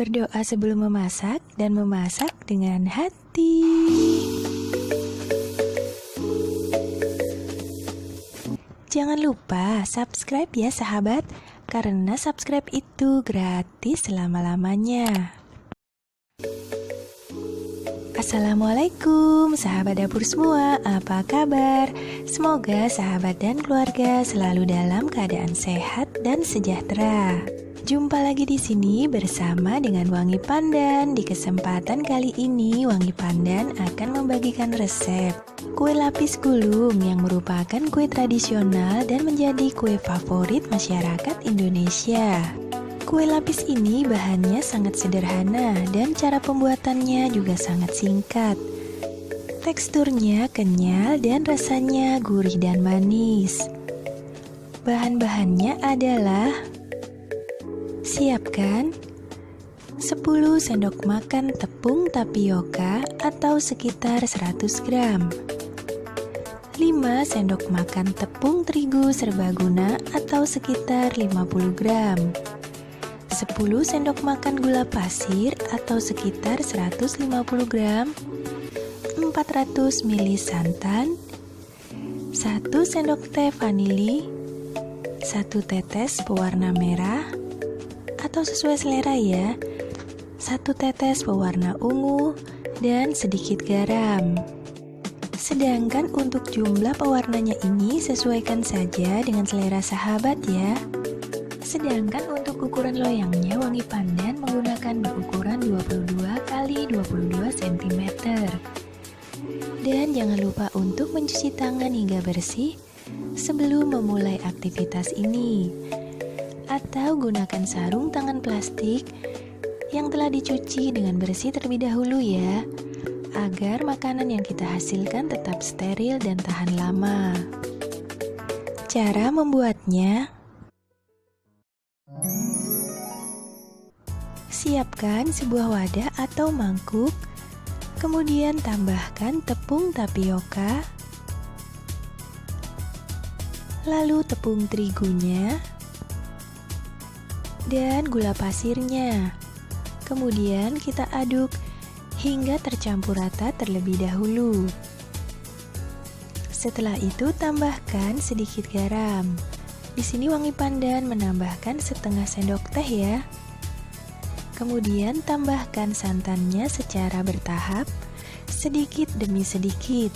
Berdoa sebelum memasak dan memasak dengan hati. Jangan lupa subscribe ya sahabat, karena subscribe itu gratis selama-lamanya. Assalamualaikum sahabat dapur semua, apa kabar? Semoga sahabat dan keluarga selalu dalam keadaan sehat dan sejahtera. Jumpa lagi di sini bersama dengan Wangi Pandan. Di kesempatan kali ini Wangi Pandan akan membagikan resep kue lapis gulung yang merupakan kue tradisional dan menjadi kue favorit masyarakat Indonesia. Kue lapis ini bahannya sangat sederhana dan cara pembuatannya juga sangat singkat. Teksturnya kenyal dan rasanya gurih dan manis. Bahan-bahannya adalah: siapkan 10 sendok makan tepung tapioka atau sekitar 100 gram, 5 sendok makan tepung terigu serbaguna atau sekitar 50 gram, 10 sendok makan gula pasir atau sekitar 150 gram, 400 ml santan, 1 sendok teh vanili, 1 tetes pewarna merah atau sesuai selera ya, 1 tetes pewarna ungu, dan sedikit garam. Sedangkan untuk jumlah pewarnanya ini sesuaikan saja dengan selera sahabat ya. Sedangkan untuk ukuran loyangnya Wangi Pandan menggunakan berukuran 22 x 22 cm. Dan jangan lupa untuk mencuci tangan hingga bersih sebelum memulai aktivitas ini. Atau gunakan sarung tangan plastik yang telah dicuci dengan bersih terlebih dahulu ya, agar makanan yang kita hasilkan tetap steril dan tahan lama. Cara membuatnya: siapkan sebuah wadah atau mangkuk, kemudian tambahkan tepung tapioka, lalu tepung terigunya, dan gula pasirnya. Kemudian kita aduk hingga tercampur rata terlebih dahulu. Setelah itu tambahkan sedikit garam. Di sini Wangi Pandan menambahkan setengah sendok teh ya. Kemudian tambahkan santannya secara bertahap, sedikit demi sedikit,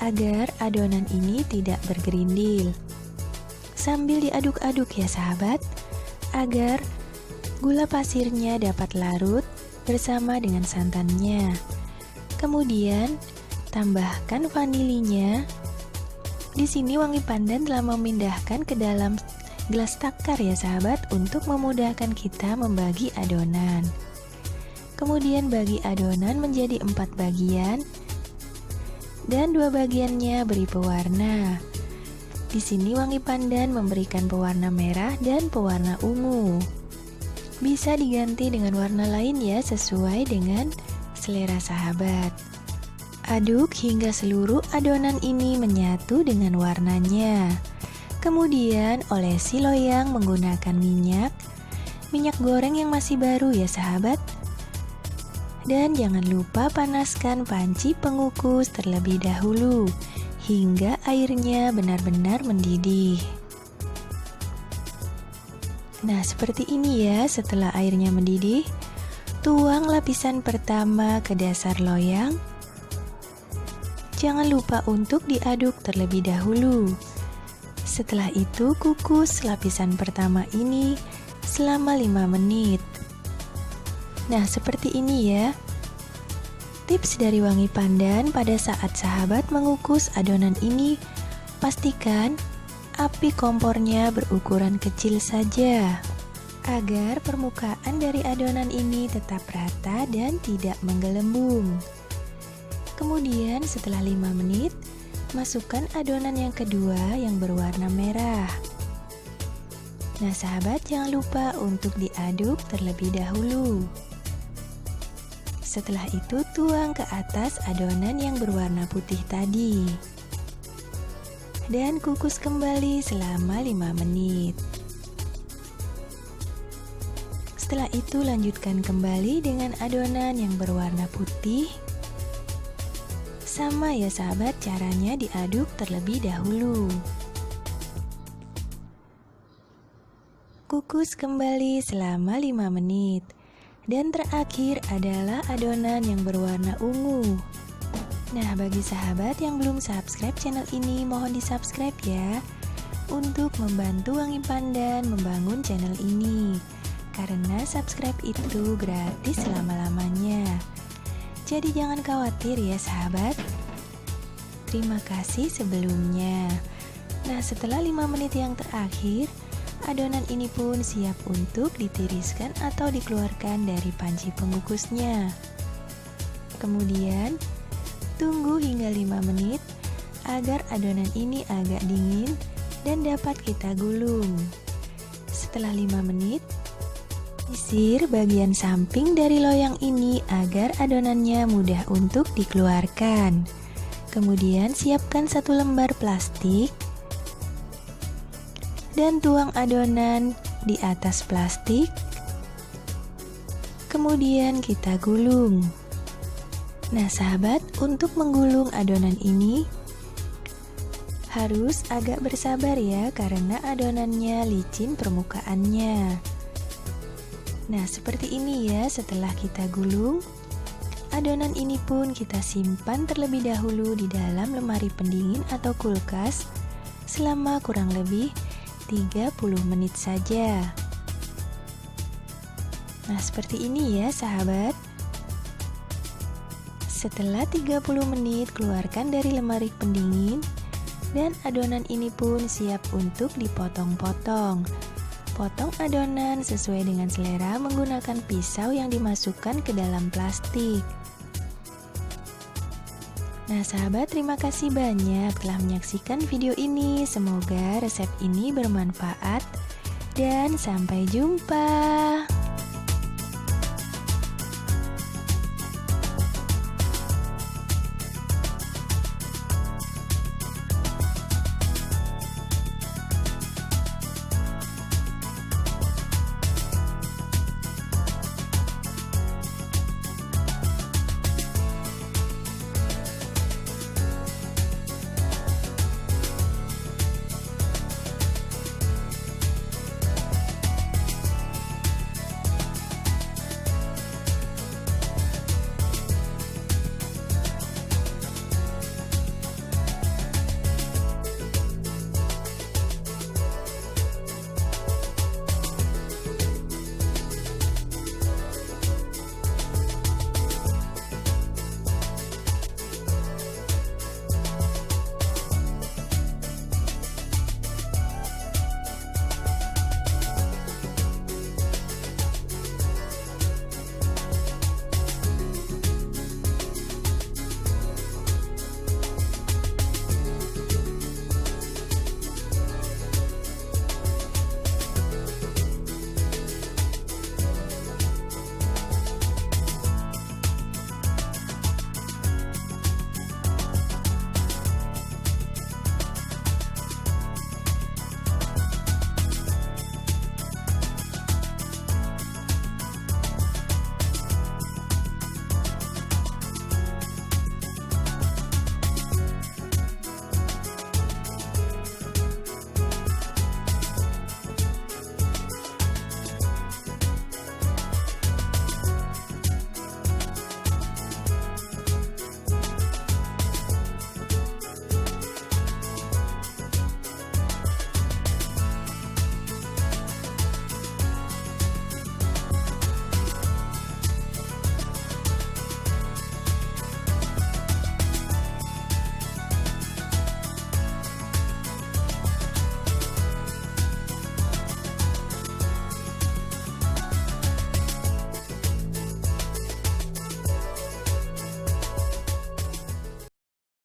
agar adonan ini tidak bergerindil. Sambil diaduk-aduk ya sahabat, agar gula pasirnya dapat larut bersama dengan santannya. Kemudian tambahkan vanilinya. Di sini Wangi Pandan telah memindahkan ke dalam gelas takar ya sahabat, untuk memudahkan kita membagi adonan. Kemudian bagi adonan menjadi 4 bagian dan 2 bagiannya beri pewarna. Di sini Wangi Pandan memberikan pewarna merah dan pewarna ungu. Bisa diganti dengan warna lain ya, sesuai dengan selera sahabat. Aduk hingga seluruh adonan ini menyatu dengan warnanya. Kemudian olesi loyang menggunakan minyak goreng yang masih baru ya sahabat. Dan jangan lupa panaskan panci pengukus terlebih dahulu hingga airnya benar-benar mendidih. Nah, seperti ini ya. Setelah airnya mendidih, tuang lapisan pertama ke dasar loyang. Jangan lupa untuk diaduk terlebih dahulu. Setelah itu kukus lapisan pertama ini selama 5 menit. Nah, seperti ini ya. Tips dari Wangi Pandan pada saat sahabat mengukus adonan ini, pastikan api kompornya berukuran kecil saja, agar permukaan dari adonan ini tetap rata dan tidak menggelembung. Kemudian setelah 5 menit, masukkan adonan yang kedua yang berwarna merah. Nah sahabat, jangan lupa untuk diaduk terlebih dahulu. Setelah itu tuang ke atas adonan yang berwarna putih tadi. Dan kukus kembali selama 5 menit. Setelah itu lanjutkan kembali dengan adonan yang berwarna putih. Sama ya sahabat, caranya diaduk terlebih dahulu. Kukus kembali selama 5 menit. Dan terakhir adalah adonan yang berwarna ungu. Nah, bagi sahabat yang belum subscribe channel ini, mohon di-subscribe ya, untuk membantu Wangi Pandan membangun channel ini. Karena subscribe itu gratis selama-lamanya. Jadi jangan khawatir ya sahabat. Terima kasih sebelumnya. Nah, setelah 5 menit yang terakhir, adonan ini pun siap untuk ditiriskan atau dikeluarkan dari panci pengukusnya. Kemudian, tunggu hingga 5 menit agar adonan ini agak dingin dan dapat kita gulung. Setelah 5 menit, sisir bagian samping dari loyang ini agar adonannya mudah untuk dikeluarkan. Kemudian siapkan 1 lembar plastik dan tuang adonan di atas plastik. Kemudian kita gulung. Nah sahabat, untuk menggulung adonan ini harus agak bersabar ya, karena adonannya licin permukaannya. Nah seperti ini ya. Setelah kita gulung, adonan ini pun kita simpan terlebih dahulu di dalam lemari pendingin atau kulkas selama kurang lebih 30 menit saja. Nah seperti ini ya sahabat. Setelah 30 menit, keluarkan dari lemari pendingin dan adonan ini pun siap untuk dipotong-potong. Potong adonan sesuai dengan selera menggunakan pisau yang dimasukkan ke dalam plastik. Nah sahabat, terima kasih banyak telah menyaksikan video ini. Semoga resep ini bermanfaat dan sampai jumpa.